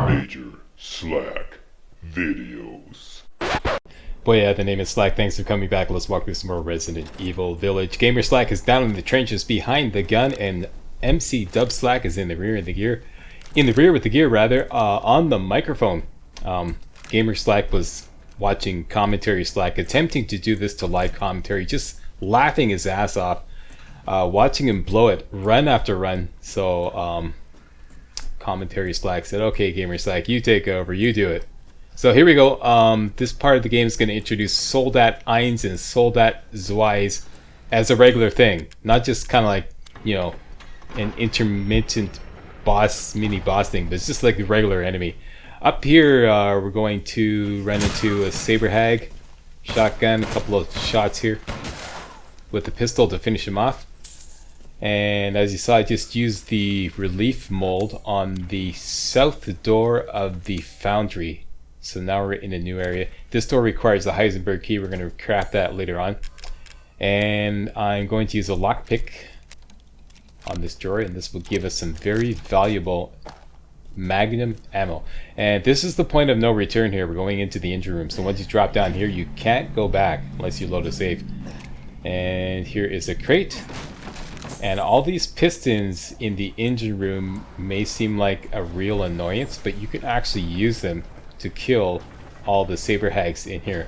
Major Slack Videos. Boy, yeah, the name is Slack. Thanks for coming back. Let's walk through some more Resident Evil Village. Gamer Slack is down in the trenches behind the gun, and MC Dub Slack is in the rear of the gear. In the rear with the gear, rather, on the microphone. Gamer Slack was watching Commentary Slack, attempting to do this to live commentary, just laughing his ass off, watching him blow it run after run. So Commentary Slack said, okay, Gamer Slack, you take over, you do it. So here we go. This part of the game is going to introduce Soldat eins and Soldat zweis as a regular thing, not just kind of like, you know, an intermittent mini boss thing, but it's just like a regular enemy. Up here, we're going to run into a saber hag, shotgun, a couple of shots here with the pistol to finish him off. And as you saw, I just used the relief mold on the south door of the foundry. So now we're in a new area. This door requires the Heisenberg key. We're going to craft that later on. And I'm going to use a lockpick on this drawer, and this will give us some very valuable magnum ammo. And this is the point of no return here. We're going into the engine room. So once you drop down here, you can't go back unless you load a save. And here is a crate. And all these pistons in the engine room may seem like a real annoyance, but you can actually use them to kill all the saber hags in here.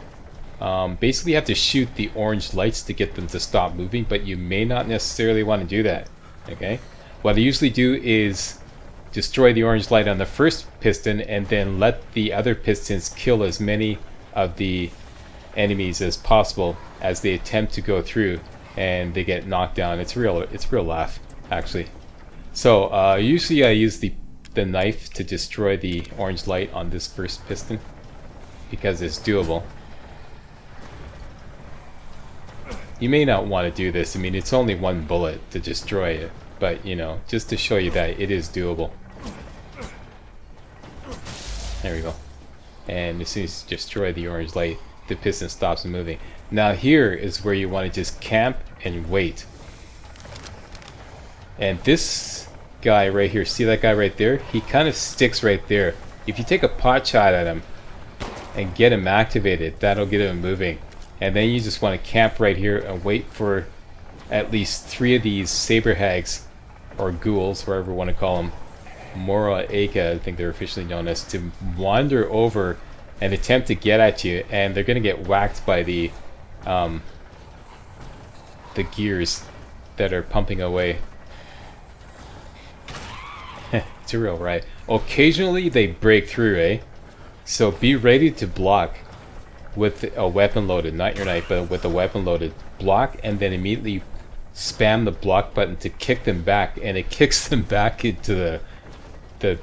Basically, you have to shoot the orange lights to get them to stop moving, but you may not necessarily want to do that. Okay, what I usually do is destroy the orange light on the first piston and then let the other pistons kill as many of the enemies as possible as they attempt to go through and they get knocked down. It's real laugh, actually. So usually I use the knife to destroy the orange light on this first piston because it's doable. You may not want to do this. I mean, it's only one bullet to destroy it, but you know, just to show you that it is doable. There we go. And as soon as you destroy the orange light, the piston stops moving. Now here is where you want to just camp and wait. And this guy right here, see that guy right there? He kind of sticks right there. If you take a pot shot at him and get him activated, that'll get him moving. And then you just want to camp right here and wait for at least 3 of these saber hags, or ghouls, whatever you want to call them, Mora Aka, I think they're officially known as, to wander over and attempt to get at you, and they're going to get whacked by the gears that are pumping away. It's a real ride. Occasionally they break through, eh? So be ready to block with a weapon loaded, not your knife, but with a weapon loaded. Block and then immediately spam the block button to kick them back, and it kicks them back into the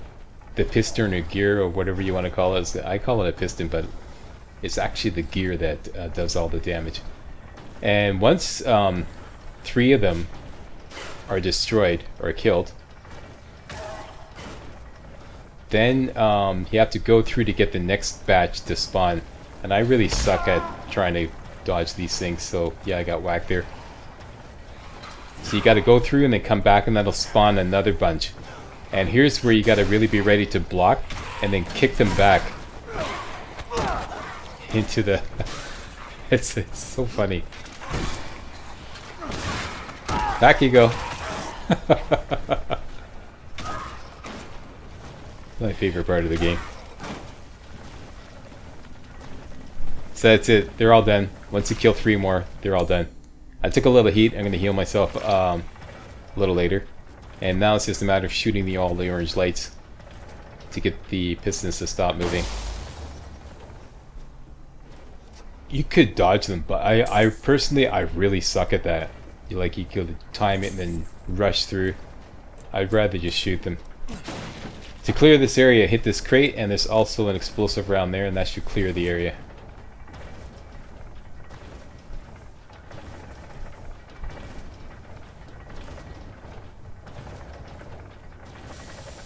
piston or gear or whatever you want to call it. I call it a piston, but it's actually the gear that does all the damage. And once 3 of them are destroyed or killed, then you have to go through to get the next batch to spawn. And I really suck at trying to dodge these things, so yeah, I got whacked there. So you got to go through and then come back, and that'll spawn another bunch. And here's where you got to really be ready to block and then kick them back into the... it's so funny. Back you go. My favorite part of the game. So that's it. They're all done. Once you kill 3 more, they're all done. I took a little heat. I'm going to heal myself a little later. And now it's just a matter of shooting all the orange lights to get the pistons to stop moving. You could dodge them, but I personally, I really suck at that. You could time it and then rush through. I'd rather just shoot them. To clear this area, hit this crate, and there's also an explosive round there, and that should clear the area.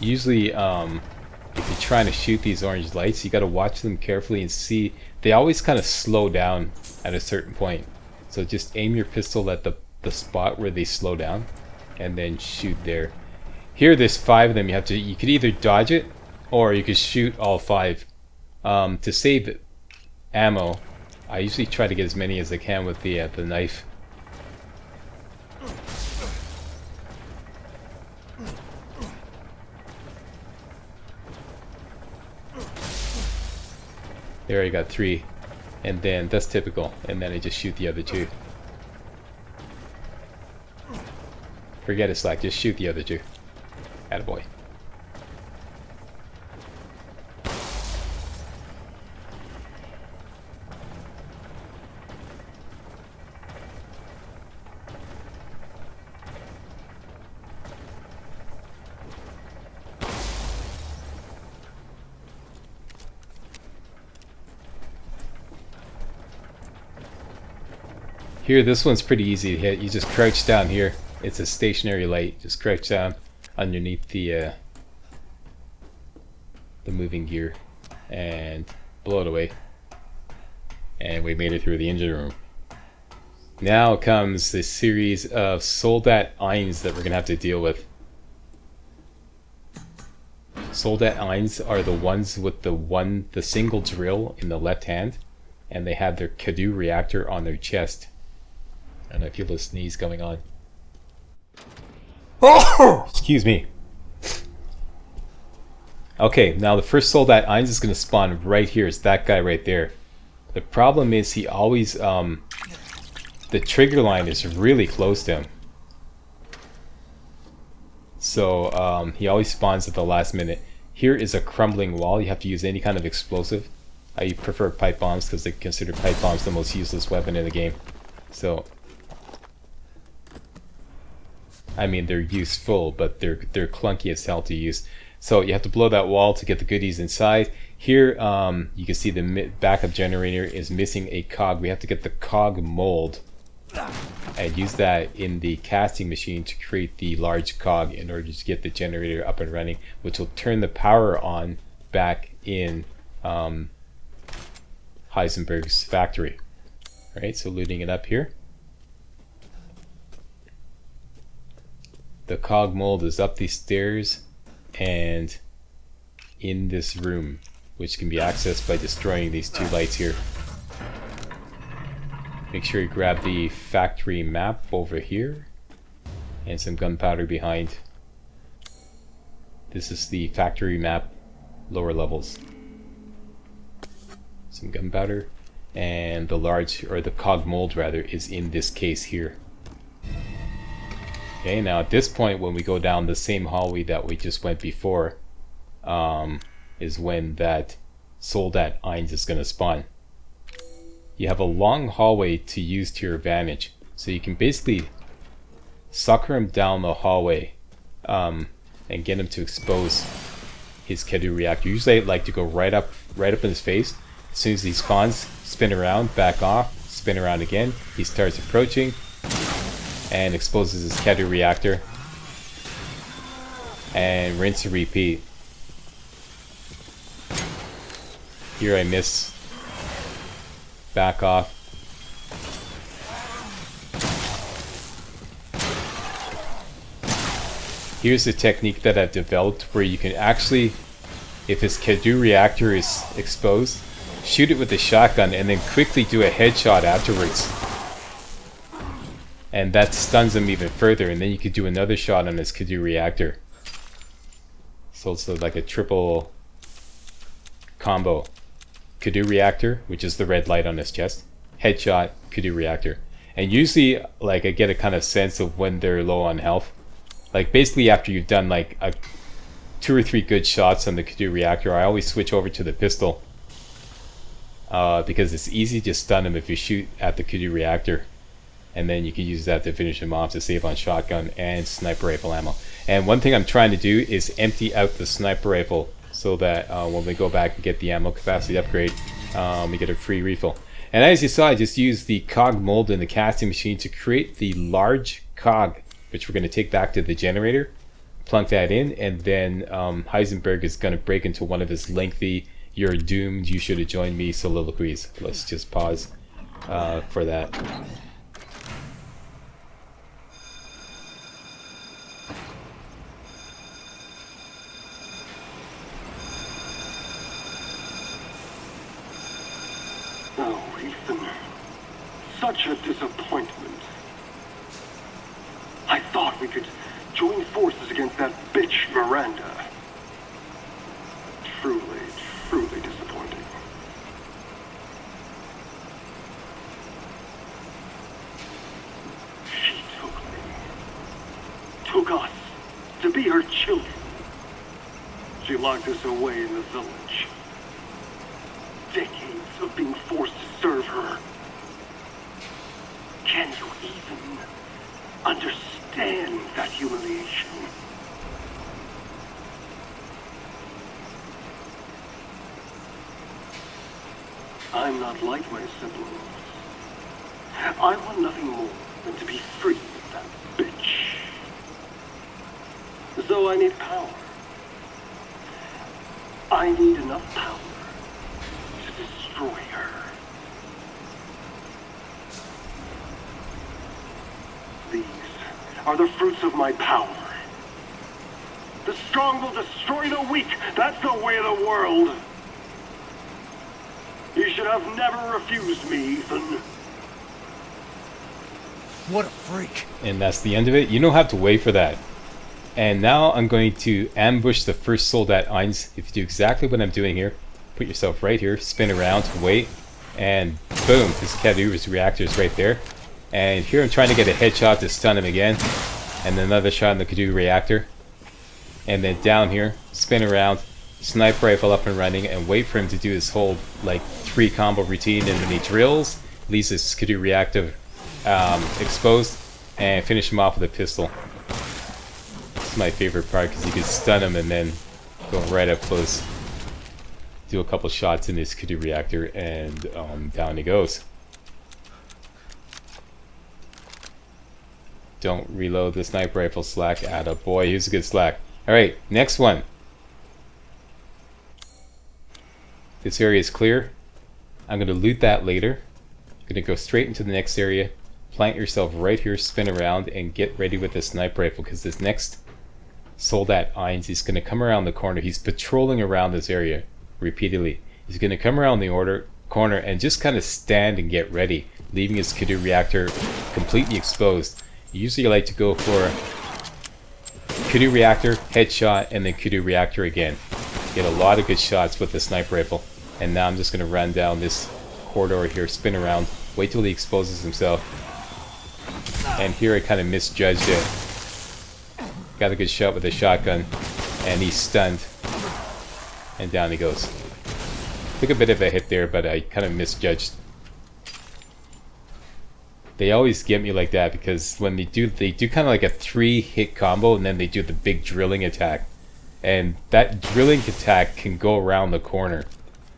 Usually, if you're trying to shoot these orange lights, you got to watch them carefully and see. They always kind of slow down at a certain point. So just aim your pistol at the spot where they slow down, and then shoot there. Here, there's 5 of them. You could either dodge it, or you could shoot all 5. To save ammo, I usually try to get as many as I can with the knife. There I got 3, and then that's typical, and then I just shoot the other 2. Forget it, Slack, just shoot the other 2. Attaboy. Here, this one's pretty easy to hit. You just crouch down here. It's a stationary light. Just crouch down underneath the moving gear and blow it away. And we made it through the engine room. Now comes the series of Soldat eins that we're gonna have to deal with. Soldat eins are the ones with the single drill in the left hand, and they have their Cadu reactor on their chest. And I feel a sneeze going on. Excuse me. Okay, now the first Soldat eins is going to spawn right here. It's that guy right there. The problem is he always, the trigger line is really close to him. So he always spawns at the last minute. Here is a crumbling wall. You have to use any kind of explosive. I prefer pipe bombs because they consider pipe bombs the most useless weapon in the game. So I mean, they're useful, but they're clunky as hell to use. So you have to blow that wall to get the goodies inside. Here, you can see the backup generator is missing a cog. We have to get the cog mold and use that in the casting machine to create the large cog in order to get the generator up and running, which will turn the power on back in Heisenberg's factory. All right, so looting it up here. The cog mold is up these stairs and in this room, which can be accessed by destroying these 2 lights here. Make sure you grab the factory map over here and some gunpowder behind. This is the factory map, lower levels. Some gunpowder, and the cog mold rather is in this case here. Okay, now at this point when we go down the same hallway that we just went before, is when that Soldat eins is going to spawn. You have a long hallway to use to your advantage, so you can basically sucker him down the hallway and get him to expose his Cadu reactor. Usually I like to go right up in his face. As soon as he spawns, spin around, back off, spin around again. He starts approaching and exposes his Cadu reactor, and rinse and repeat. Here I miss, back off. Here's a technique that I've developed where you can actually, if his Cadu reactor is exposed, shoot it with a shotgun and then quickly do a headshot afterwards. And that stuns him even further, and then you could do another shot on his Cadu reactor. So it's like a triple combo. Cadu reactor, which is the red light on his chest. Headshot, Cadu reactor. And usually, like, I get a kind of sense of when they're low on health. Like, basically after you've done like 2 or 3 good shots on the Cadu reactor, I always switch over to the pistol. Because it's easy to stun him if you shoot at the Cadu reactor. And then you can use that to finish him off to save on shotgun and sniper rifle ammo. And one thing I'm trying to do is empty out the sniper rifle so that when we go back and get the ammo capacity upgrade, we get a free refill. And as you saw, I just used the cog mold in the casting machine to create the large cog, which we're going to take back to the generator, plunk that in, and then Heisenberg is going to break into one of his lengthy "You're doomed, you should have joined me" soliloquies. Let's just pause for that. Ethan. Such a disappointment. I thought we could join forces against that bitch Miranda. Truly, truly disappointing. She took me. Took us to be her children. She locked us away in the village. Decades of being forced to serve her. Can you even understand that humiliation? I'm not like my siblings. I want nothing more than to be free of that bitch. So I need power. I need enough power to destroy her. These are the fruits of my power. The strong will destroy the weak. That's the way of the world. You should have never refused me, Ethan. What a freak. And that's the end of it. You don't have to wait for that. And now I'm going to ambush the first Soldat 1. If you do exactly what I'm doing here, put yourself right here, spin around, wait, and boom, this Cadou's reactor is right there. And here I'm trying to get a headshot to stun him again. And another shot in the Cadou reactor. And then down here, spin around, sniper rifle up and running, and wait for him to do his whole like 3 combo routine. And when he drills, leaves his Cadou reactor exposed, and finish him off with a pistol. This is my favorite part because you can stun him and then go right up close, do a couple shots in his Cadou reactor, and down he goes. Don't reload the sniper rifle, Slack. Attaboy, here's a good Slack. Alright, next one. This area is clear. I'm going to loot that later. I'm going to go straight into the next area. Plant yourself right here, spin around, and get ready with the sniper rifle, because this next Soldat 1, he's going to come around the corner. He's patrolling around this area repeatedly. He's going to come around the corner and just kind of stand and get ready, leaving his Cadou reactor completely exposed. Usually I like to go for Cadou reactor, headshot, and then Cadou reactor again. Get a lot of good shots with the sniper rifle. And now I'm just going to run down this corridor here, spin around, wait till he exposes himself. And here I kind of misjudged it. Got a good shot with the shotgun, and he's stunned. And down he goes. Took a bit of a hit there, but I kind of misjudged. They always get me like that because when they do kind of like a 3-hit combo, and then they do the big drilling attack. And that drilling attack can go around the corner.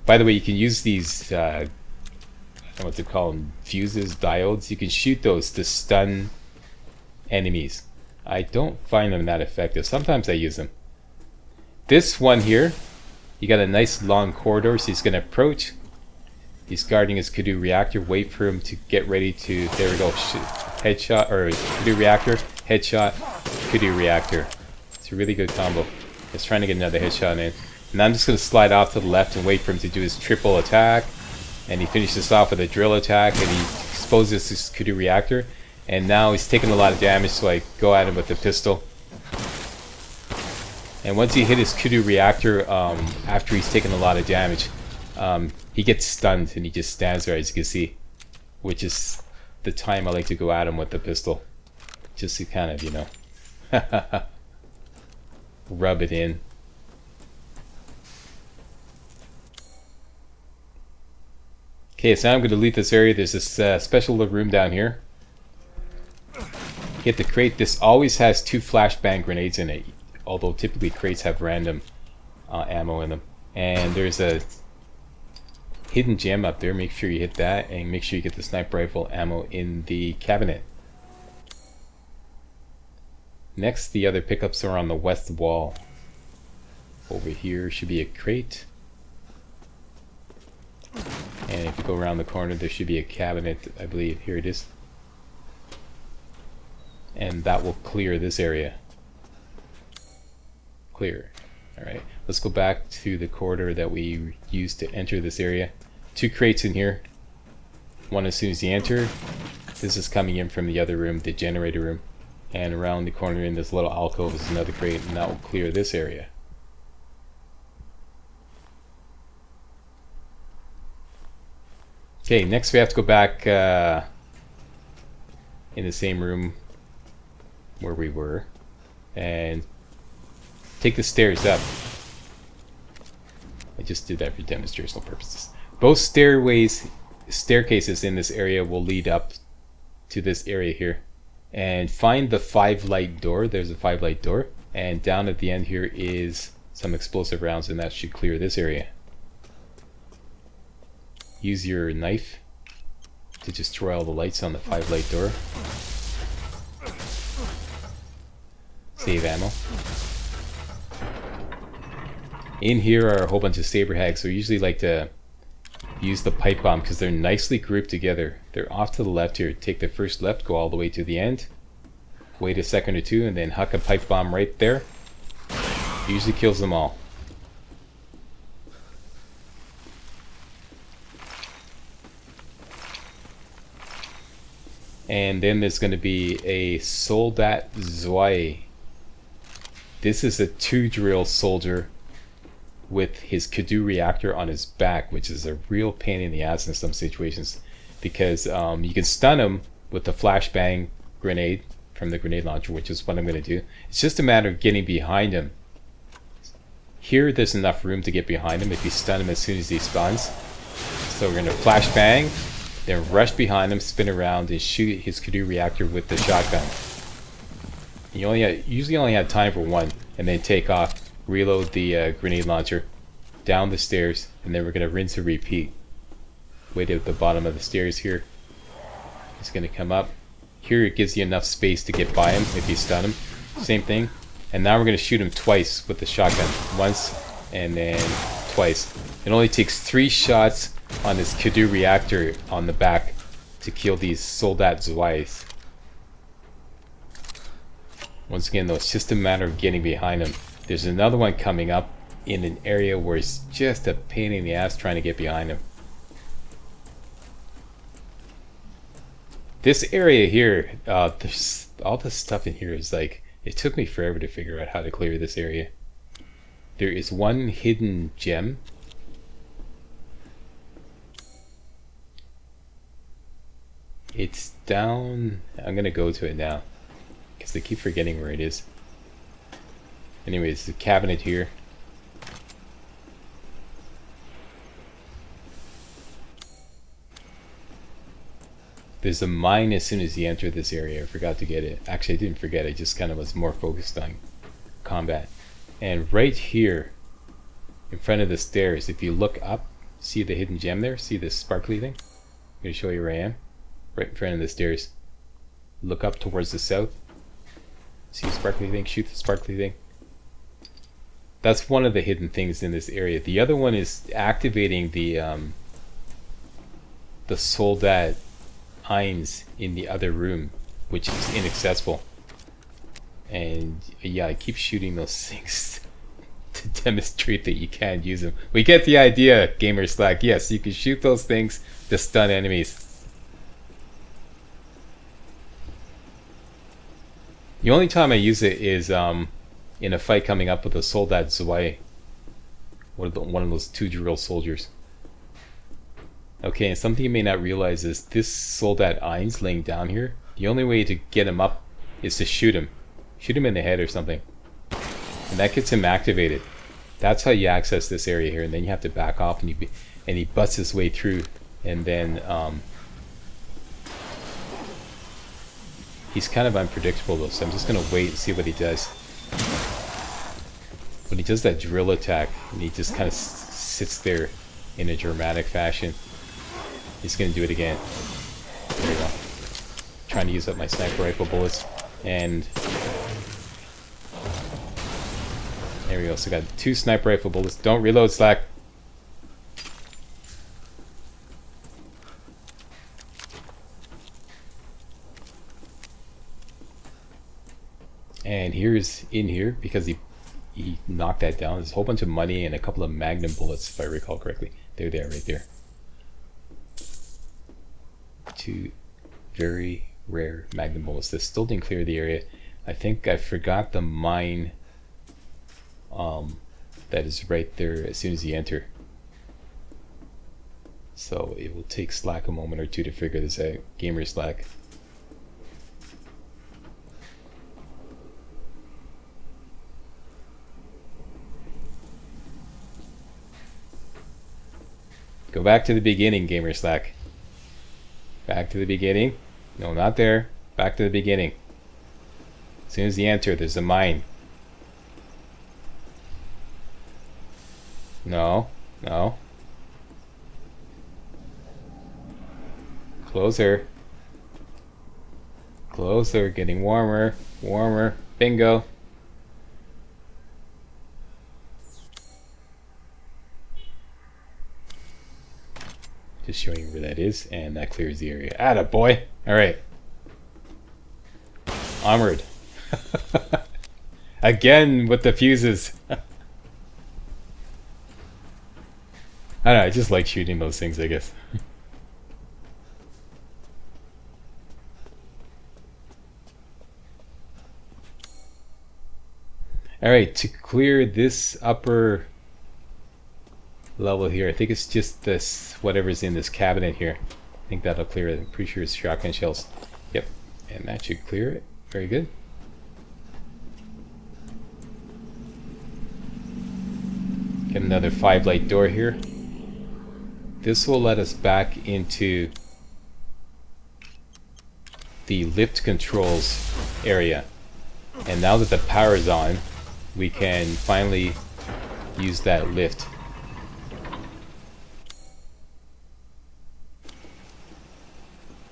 By the way, you can use these, I don't know what to call them, fuses, diodes. You can shoot those to stun enemies. I don't find them that effective. Sometimes I use them. This one here, you got a nice long corridor, so he's going to approach. He's guarding his Cadou reactor. Wait for him to get ready to, there we go, headshot, or Cadou reactor, headshot, Cadou reactor. It's a really good combo. Just trying to get another headshot in. And I'm just going to slide off to the left and wait for him to do his triple attack. And he finishes off with a drill attack, and he exposes his Cadou reactor. And now he's taking a lot of damage, so I go at him with the pistol. And once he hit his Cadou reactor, after he's taken a lot of damage, he gets stunned and he just stands there, as you can see. Which is the time I like to go at him with the pistol. Just to kind of, you know, rub it in. Okay, so now I'm going to leave this area. There's this special little room down here. You get the crate. This always has 2 flashbang grenades in it, although typically crates have random ammo in them. And there's a hidden gem up there. Make sure you hit that, and make sure you get the sniper rifle ammo in the cabinet. Next, the other pickups are on the west wall. Over here should be a crate. And if you go around the corner, there should be a cabinet, I believe. Here it is. And that will clear this area. Clear. Alright, let's go back to the corridor that we used to enter this area. 2 crates in here. one as soon as you enter. This is coming in from the other room, the generator room. And around the corner in this little alcove is another crate, and that will clear this area. Okay, next we have to go back in the same room where we were and take the stairs up. I just did that for demonstrational purposes. Both staircases in this area will lead up to this area here. And find the 5-light door. There's a 5-light door. And down at the end here is some explosive rounds, and that should clear this area. Use your knife to destroy all the lights on the 5-light door. Save ammo. In here are a whole bunch of saber hags, so we usually like to use the pipe bomb because they're nicely grouped together. They're off to the left here. Take the first left, go all the way to the end. Wait a second or two, and then huck a pipe bomb right there. Usually kills them all. And then there's going to be a Soldat, zwei. This is a 2-drill soldier with his Kadu reactor on his back, which is a real pain in the ass in some situations, because you can stun him with the flashbang grenade from the grenade launcher, which is what I'm going to do. It's just a matter of getting behind him. Here there's enough room to get behind him if you stun him as soon as he spawns. So we're going to flashbang, then rush behind him, spin around, and shoot his Kadu reactor with the shotgun. You usually only have time for one, and then take off. Reload the grenade launcher, down the stairs, and then we're going to rinse and repeat. Wait at the bottom of the stairs here. He's going to come up. Here it gives you enough space to get by him if you stun him. Same thing. And now we're going to shoot him twice with the shotgun. Once and then twice. It only takes 3 shots on this Kadu reactor on the back to kill these Soldat zweis. Once again though, it's just a matter of getting behind him. There's another one coming up in an area where it's just a pain in the ass trying to get behind him. This area here, there's all this stuff in here is like, it took me forever to figure out how to clear this area. There is one hidden gem. It's down, I'm gonna go to it now, because I keep forgetting where it is. Anyways, the cabinet here. There's a mine as soon as you enter this area. I forgot to get it. Actually, I didn't forget. I just kind of was more focused on combat. And right here, in front of the stairs, if you look up, see the hidden gem there? See this sparkly thing? I'm going to show you where I am. Right in front of the stairs. Look up towards the south. See the sparkly thing? Shoot the sparkly thing. That's one of the hidden things in this area. The other one is activating the Soldat Eins in the other room, which is inaccessible. And yeah, I keep shooting those things to demonstrate that you can't use them. We get the idea, MajorSlack. Yes, you can shoot those things to stun enemies. The only time I use it is in a fight coming up with a Soldat zwei, one of those 2-drill soldiers. Okay, and something you may not realize is this Soldat Eins laying down here, the only way to get him up is to shoot him. Shoot him in the head or something. And that gets him activated. That's how you access this area here, and then you have to back off, and he busts his way through, and then he's kind of unpredictable though, so I'm just gonna wait and see what he does. When he does that drill attack, and he just kind of sits there in a dramatic fashion, he's gonna do it again. There we go. Trying to use up my sniper rifle bullets, and there we go. So got 2 sniper rifle bullets. Don't reload, Slack. And here's in here, because he knocked that down. There's a whole bunch of money and a couple of magnum bullets, if I recall correctly. They're there, right there. 2 very rare magnum bullets. This still didn't clear the area. I think I forgot the mine that is right there as soon as you enter. So it will take Slack a moment or two to figure this out. Gamer Slack. Go back to the beginning, Gamer Slack. Back to the beginning. No, not there. Back to the beginning. As soon as you enter, there's a mine. No, no. Closer. Closer, getting warmer, warmer. Bingo. Just showing you where that is, and that clears the area. Atta boy! Alright. Onward. Again with the fuses. I don't know, I just like shooting those things, I guess. Alright, to clear this upper level here, I think it's just this, whatever's in this cabinet here. I think that'll clear it. I'm pretty sure it's shotgun shells. Yep, and that should clear it. Very good. Get another 5 light door here. This will let us back into the lift controls area. And now that the power is on, we can finally use that lift.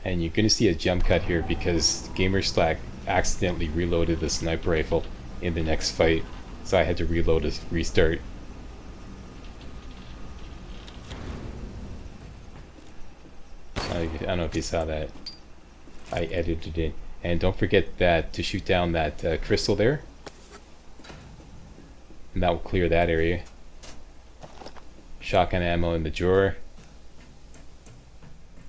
And you're going to see a jump cut here because Gamer Slack accidentally reloaded the sniper rifle in the next fight. So I had to reload and restart. I don't know if you saw that. I edited it. And don't forget that to shoot down that crystal there. And that will clear that area. Shotgun ammo in the drawer.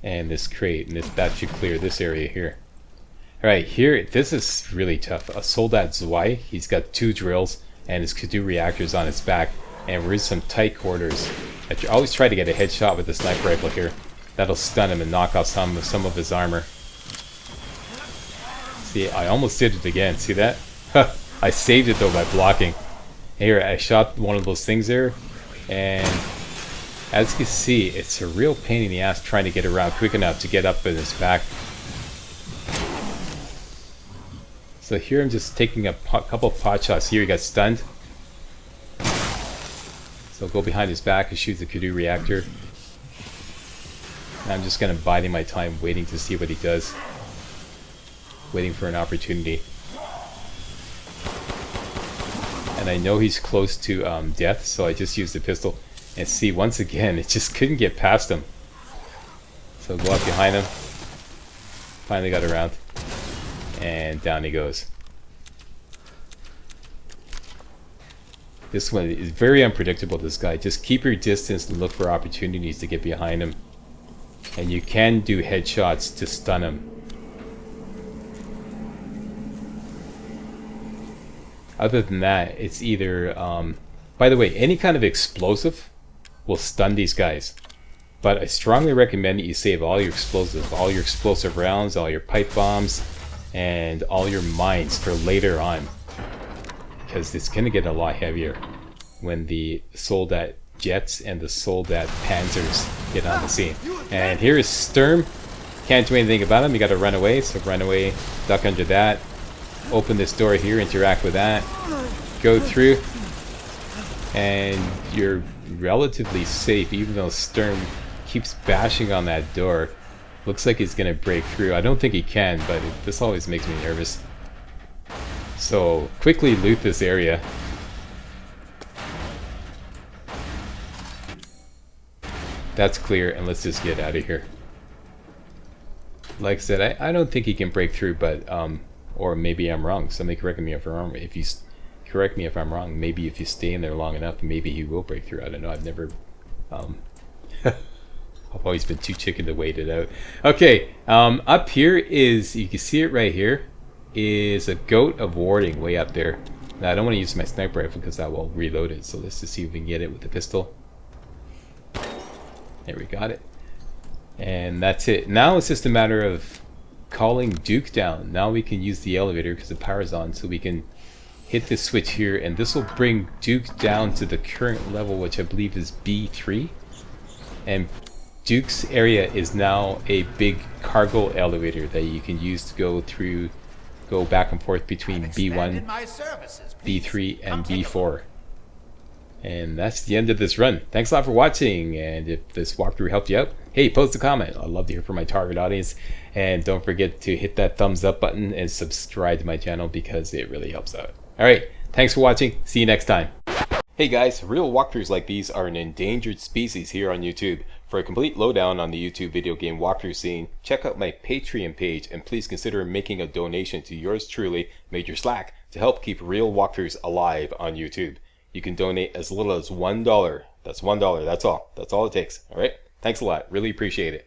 And this crate. And that should clear this area here. Alright, here, this is really tough. A Soldat zwei. He's got 2 drills and his Kudu reactors on his back. And we're in some tight quarters. I always try to get a headshot with the sniper rifle here. That'll stun him and knock off some of his armor. See, I almost did it again. See that? I saved it though by blocking. Here, I shot one of those things there, and as you can see, it's a real pain in the ass trying to get around quick enough to get up in his back. So here I'm just taking a couple of pot shots. Here he got stunned. So go behind his back and shoot the Kudu reactor. And I'm just going to biding my time, waiting to see what he does. Waiting for an opportunity. And I know he's close to death, so I just used the pistol. And see, once again, it just couldn't get past him. So go up behind him. Finally got around. And down he goes. This one is very unpredictable, this guy. Just keep your distance and look for opportunities to get behind him. And you can do headshots to stun him. Other than that, it's either... by the way, any kind of explosive will stun these guys. But I strongly recommend that you save all your explosive rounds, all your pipe bombs, and all your mines for later on. Because it's going to get a lot heavier when the Soldat jets and the Soldat panzers get on the scene. And here is Sturm. Can't do anything about him. You got to run away. So run away, duck under that. Open this door here, interact with that. Go through. And you're relatively safe, even though Sturm keeps bashing on that door. Looks like he's going to break through. I don't think he can, but this always makes me nervous. So quickly loot this area. That's clear, and let's just get out of here. Like I said, I don't think he can break through, but or maybe I'm wrong. Somebody correct me if I'm wrong. If you correct me if I'm wrong, maybe if you stay in there long enough, maybe he will break through. I don't know. I've never I've always been too chicken to wait it out. Okay, up here is, you can see it right here, is a goat of warding way up there. Now I don't want to use my sniper rifle because that will reload it, so let's just see if we can get it with the pistol. There, we got it. And that's it. Now it's just a matter of calling Duke down. Now we can use the elevator because the power's on, so we can hit this switch here, and this will bring Duke down to the current level, which I believe is B3. And Duke's area is now a big cargo elevator that you can use to go back and forth between B1, B3, and B4. And that's the end of this run. Thanks a lot for watching, and if this walkthrough helped you out, hey, post a comment. I'd love to hear from my target audience. And don't forget to hit that thumbs up button and subscribe to my channel because it really helps out. Alright, thanks for watching. See you next time. Hey guys, real walkthroughs like these are an endangered species here on YouTube. For a complete lowdown on the YouTube video game walkthrough scene, check out my Patreon page, and please consider making a donation to yours truly, Major Slack, to help keep real walkthroughs alive on YouTube. You can donate as little as $1. That's $1, that's all. That's all it takes. Alright? Thanks a lot. Really appreciate it.